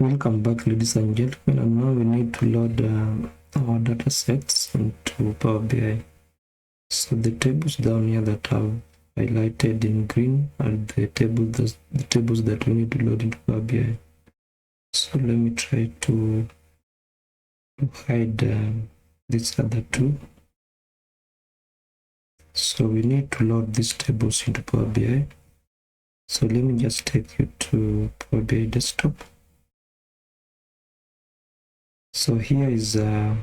Welcome back, ladies and gentlemen, and now we need to load our data sets into Power BI. So the tables down here that I've highlighted in green are the tables that we need to load into Power BI. So let me try to hide these other two. So we need to load these tables into Power BI. So let me just take you to Power BI desktop. So here is a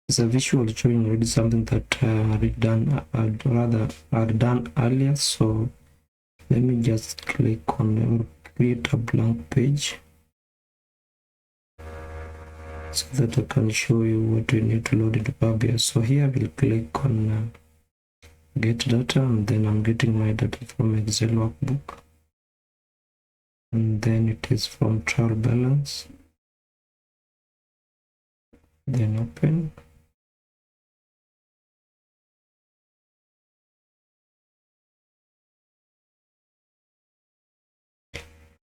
visual showing already something that I'd done earlier. So let me just click on create a blank page so that I can show you what we need to load into Power BI. So here we'll click on get data, and then I'm getting my data from Excel workbook, and then it is from trial balance. Then open.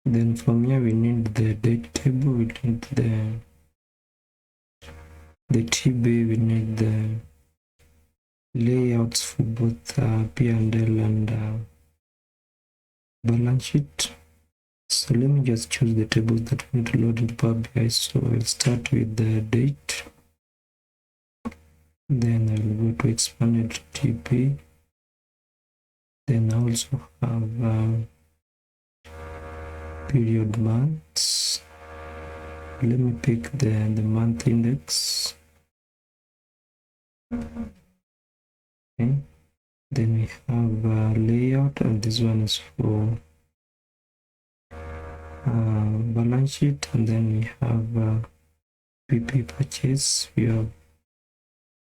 Then from here we need the date table, we need the TB, we need the layouts for both P&L and balance sheet. So let me just choose the tables that we need to load into Power BI. So I'll start with the date, then I'll go to expanded TB, then I also have period months. Let me pick the month index. Okay. Then we have layout, and this one is for balance sheet, and then we have PP purchase, we have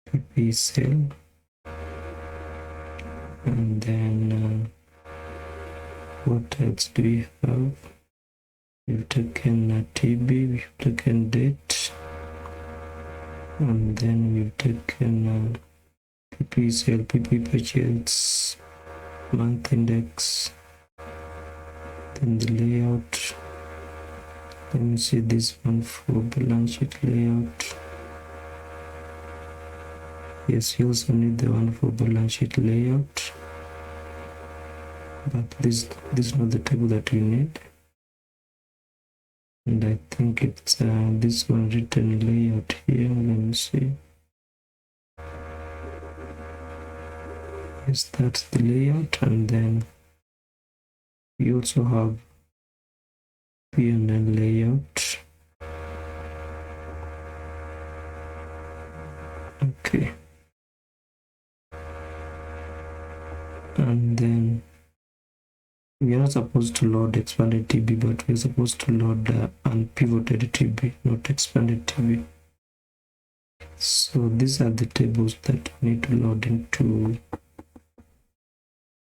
PP sale, and then what else do we have? We've taken TB, we've taken date, and then we've taken PP sale, PP purchase, month index, then the layout. Let me see this one for balance sheet layout. Yes, you also need the one for balance sheet layout, but this is not the table that you need. And I think it's this one written layout here. Let me see. Yes, that's the layout, and then we also have P&L layout. Okay, and then we are not supposed to load expanded TB, but we're supposed to load unpivoted TB, not expanded TB. So these are the tables that we need to load into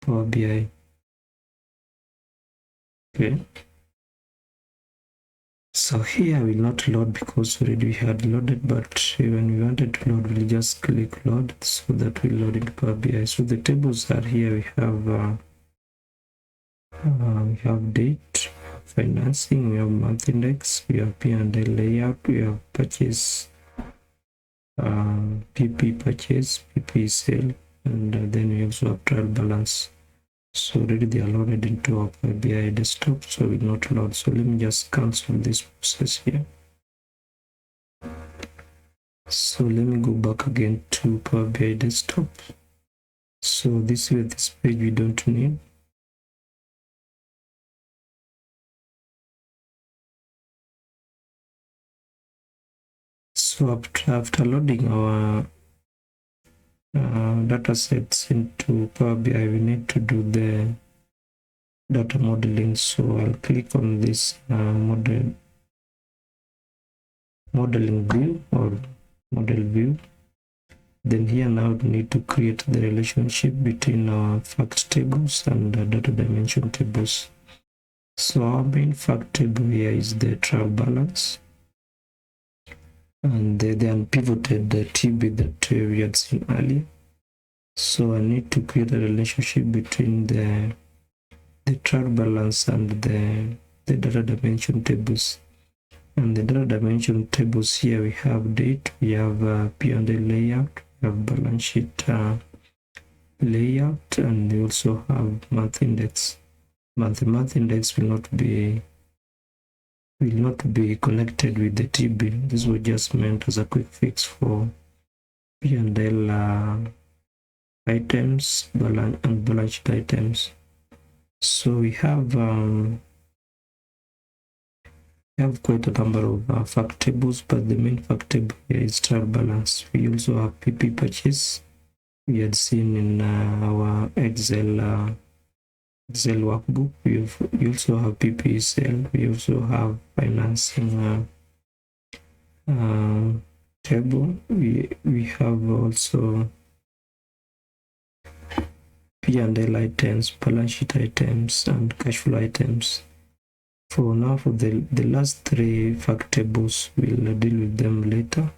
Power BI. Okay. So here we will not load because already we had loaded, but when we wanted to load, we'll just click load so that we load into Power BI. So the tables are here. We have date, financing, we have month index, we have P&L layout, we have purchase, PP purchase, PP sale, and then we also have trial balance. So already they are loaded into our Power BI desktop, so we will not load. So let me just cancel this process here. So let me go back again to Power BI desktop. So this page we don't need. So after loading our data sets into Power BI, we need to do the data modeling. So I'll click on this modeling view or model view. Then here now we need to create the relationship between our fact tables and data dimension tables. So our main fact table here is the trial balance and the unpivoted TB that we had seen earlier. So I need to create a relationship between the trial balance and the the data dimension tables. And the data dimension tables here, we have date, we have P&L layout, we have balance sheet layout, and we also have month index. The month index will not be connected with the TB. This was just meant as a quick fix for P&L items and balance sheet items. So we have quite a number of fact tables, but the main fact table here is trial balance. We also have PP purchase. We had seen in our Excel workbook. We also have PP sale. We also have financing table. We have also P&L items, balance sheet items, and cash flow items. For now, for the last three fact tables, we'll deal with them later.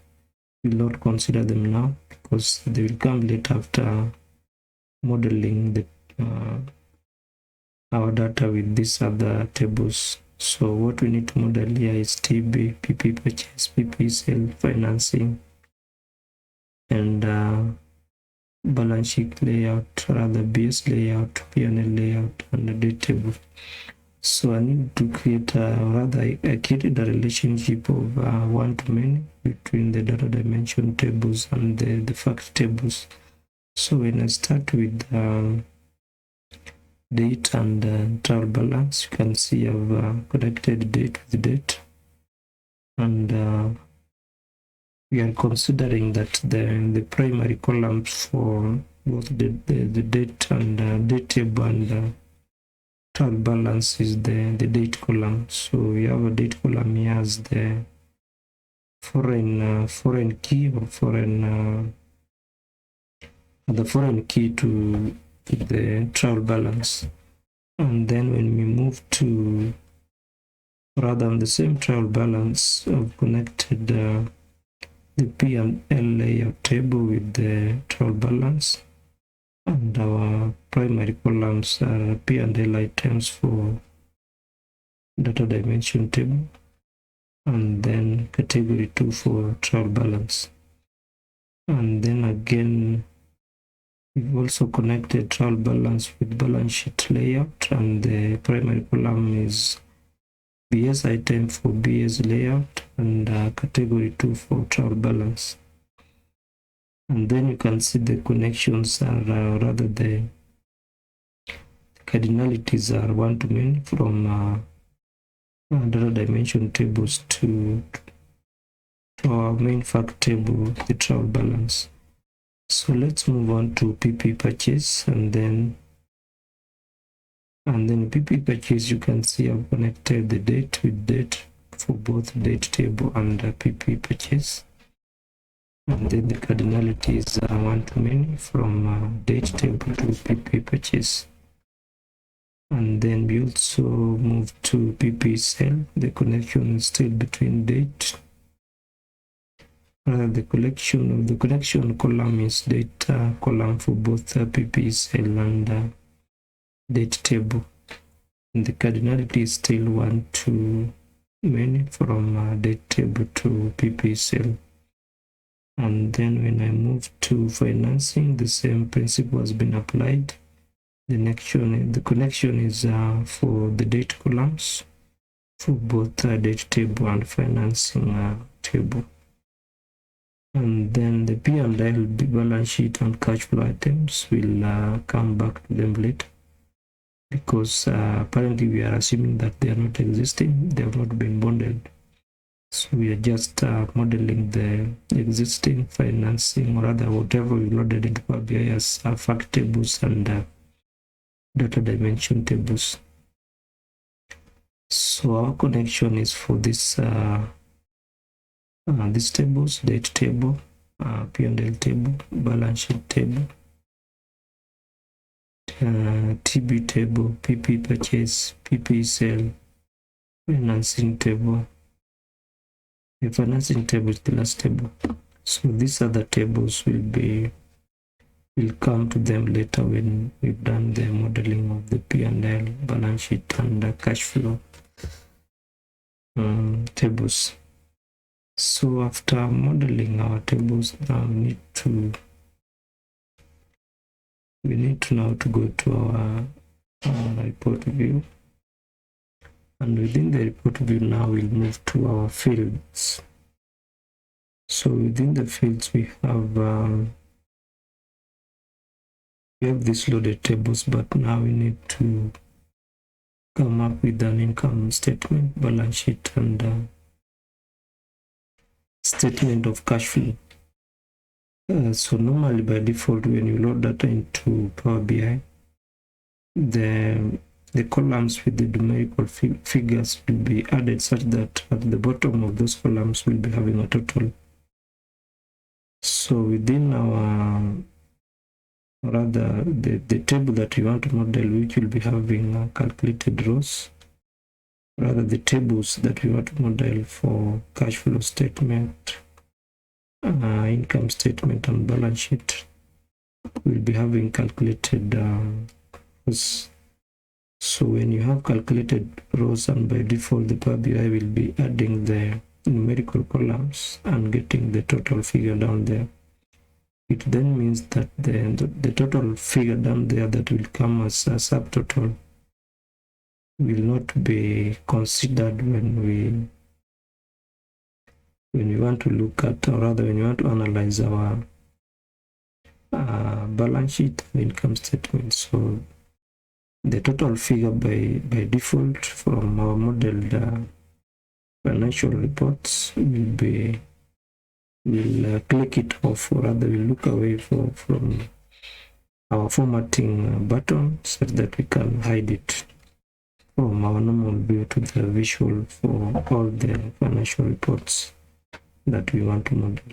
We'll not consider them now because they will come later after modeling our data with these other tables. So what we need to model here is TB, PP purchase, PP sale, financing, and balance sheet layout, rather BS layout, P&L layout, and the date table. So I need to create I created a relationship of one-to-many between the data dimension tables and the fact tables. So when I start with date and trial balance, you can see I've connected date with date, and we are considering that the primary columns for both the date and date table and trial balance is the date column. So we have a date column here as the foreign key or the foreign key to the trial balance. And then when we move to on the same trial balance, I've connected the P&L layout table with the trial balance, and our primary columns are P&L items for data dimension table, and then category 2 for trial balance. And then again, we've also connected trial balance with balance sheet layout, and the primary column is BS item for BS layout, and category 2 for trial balance. And then you can see the connections are rather the cardinalities are one-to-many from data dimension tables to our main fact table, the trial balance. So let's move on to PP purchase, and then PP purchase, you can see I've connected the date with date for both date table and PP purchase. And then the cardinalities are one-to-many from date table to PP purchase. And then we also move to PP sale. The connection is still between date. The connection column is date column for both PP sale and date table. And the cardinality is still one-to-many from date table to PP sale. And then when I move to financing, the same principle has been applied. The connection is for the date columns for both date table and financing table. And then the P&L, balance sheet, and cash flow items will come back to them later, because apparently we are assuming that they are not existing, they have not been modeled. So we are just modeling the existing financing, or rather whatever we loaded into Power BI as fact tables and data dimension tables. So our connection is for this these tables: date table, P&L table, balance sheet table, TB table, PP purchase, PP sale, financing table. The financing table is the last table. So these other tables we'll come to them later when we've done the modeling of the P&L, balance sheet, and cash flow. tables. So after modeling our tables, now we need to now to go to our report view, and within the report view now we'll move to our fields. So within the fields we have these loaded tables, but now we need to come up with an income statement, balance sheet, and statement of cash flow. So normally by default, when you load data into Power BI, the columns with the numerical figures will be added such that at the bottom of those columns will be having a total. So within our, rather the table that you want to model, which will be having calculated rows, rather the tables that we want to model for cash flow statement, income statement, and balance sheet will be having calculated rows. So when you have calculated rows, and by default the Power BI will be adding the numerical columns and getting the total figure down there, it then means that the total figure down there that will come as a subtotal will not be considered when we want to look at, or rather when you want to analyze our balance sheet and income statement. So the total figure by default from our modeled financial reports will click it off, or rather we'll look away from our formatting button so that we can hide it from our normal view to the visual for all the financial reports that we want to model.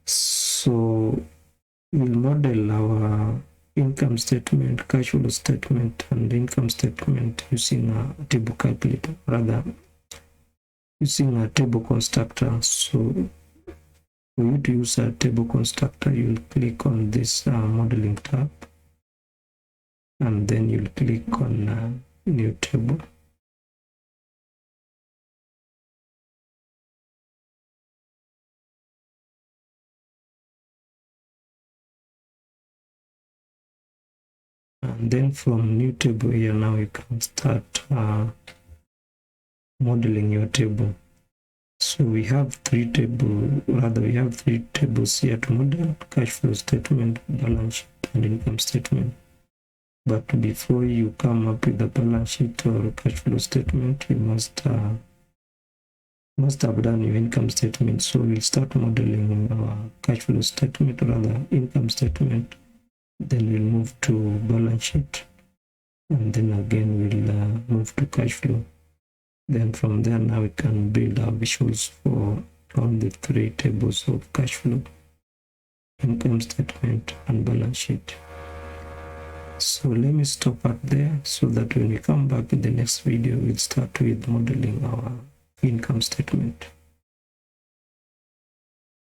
So we'll model our income statement, cash flow statement, and income statement using a table calculator, rather using a table constructor. So for you to use a table constructor, you'll click on this modeling tab, and then you'll click on new table. And then from new table here, now you can start modeling your table. So we have three tables here to model: cash flow statement, balance sheet, and income statement. But before you come up with the balance sheet or cash flow statement, you must have done your income statement. So we'll start modeling our cash flow statement, or rather income statement. Then we'll move to balance sheet, and then again we'll move to cash flow. Then from there, now we can build our visuals for all the three tables of cash flow, income statement, and balance sheet. So let me stop at there, so that when we come back in the next video, we'll start with modeling our income statement.